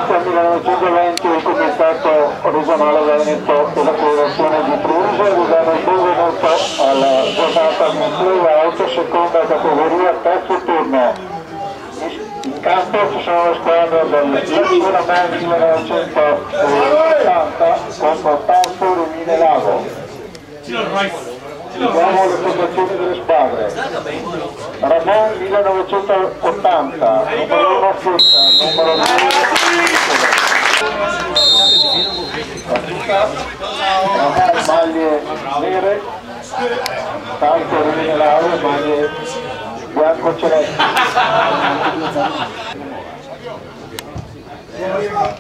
nel 1920 il Comitato Regionale Veneto e la Federazione di Pruse avevano il benvenuto alla giornata di play-out, seconda categoria, terzo turno. In campo ci sono le squadre dell'Azione Man 1980 contro Tanto Rimine Lago. Vediamo le fondazioni delle squadre. Ramon 1980, numero 1 Fitta, numero 2 Ramon maglie nere, Tanto Rimine Lago, maglie bianco celeste.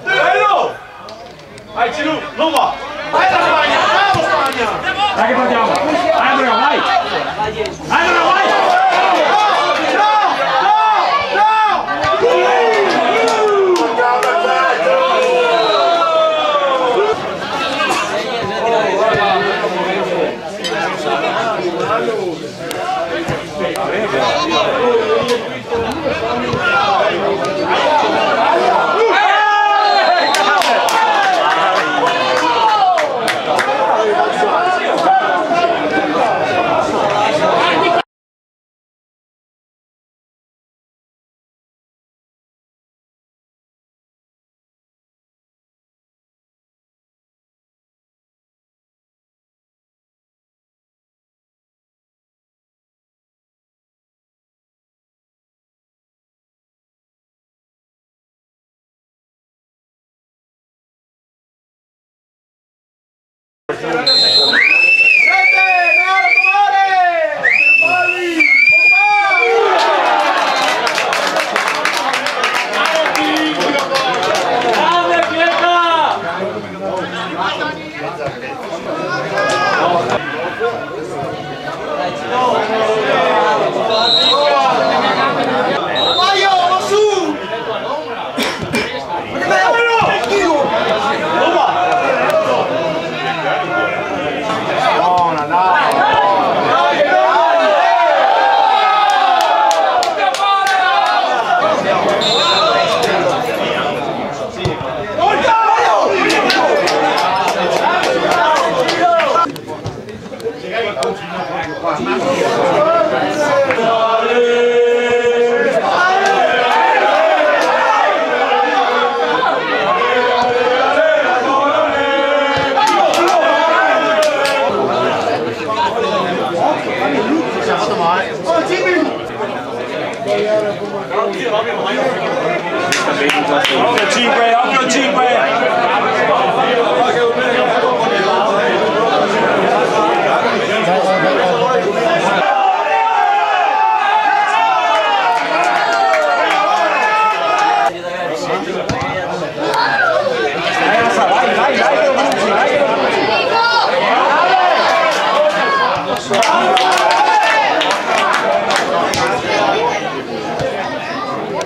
Bello! Vai Cilu, non va! Vai la Spagna! Bravo Spagna! Dai che partiamo! Vai Andrea, vai! Vai Andrea, vai!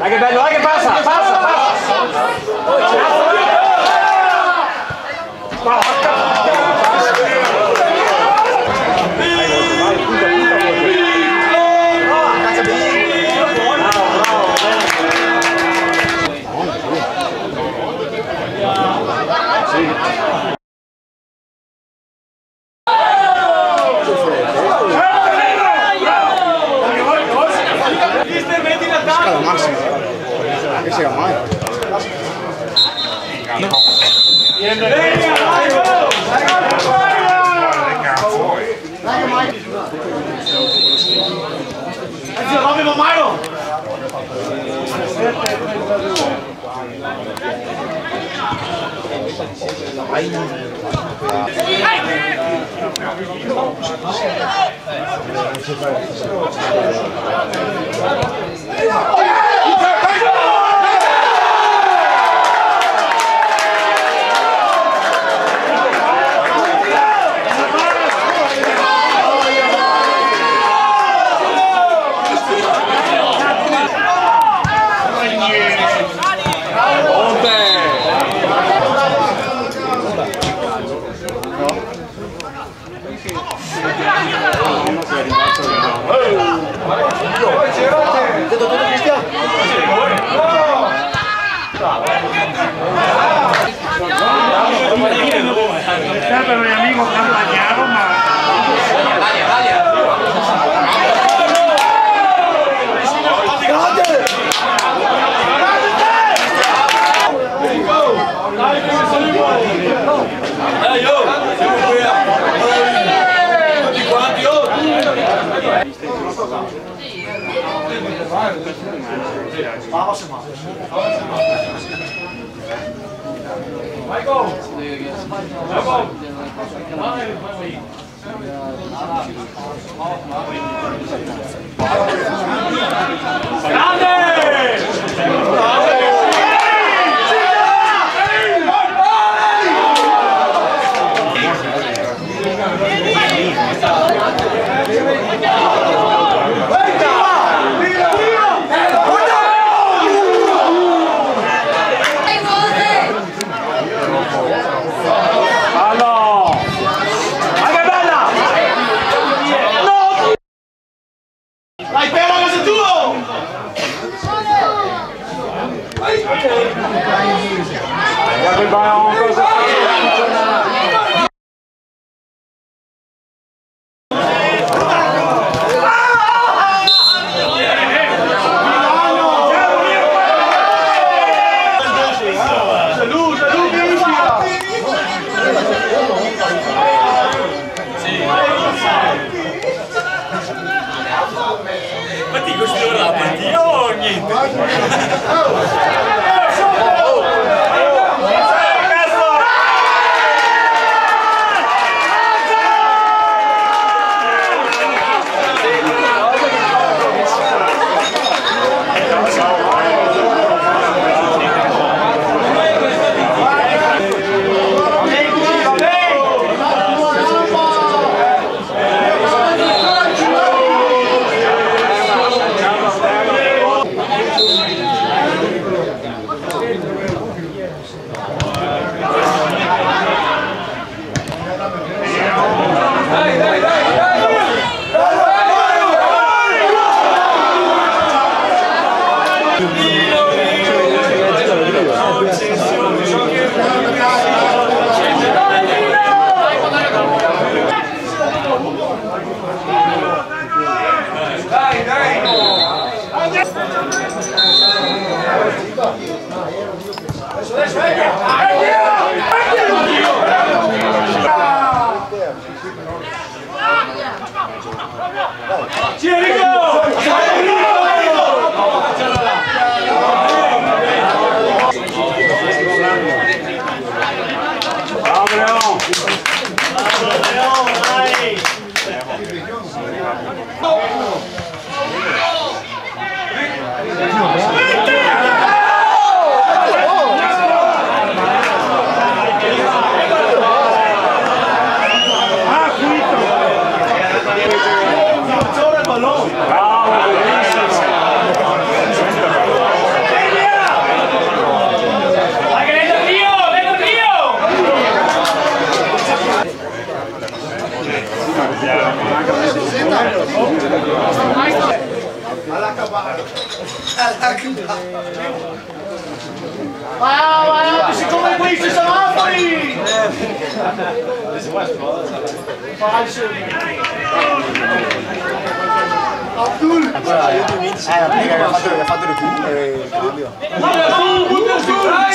Dai che bello, dai che passa, passa, Cristian! Per un amico campagnaro, ma... Vai, siccome questi semafori! Falso! Abdul! La prima che ha fatto il recupero e il cambio. Butta su!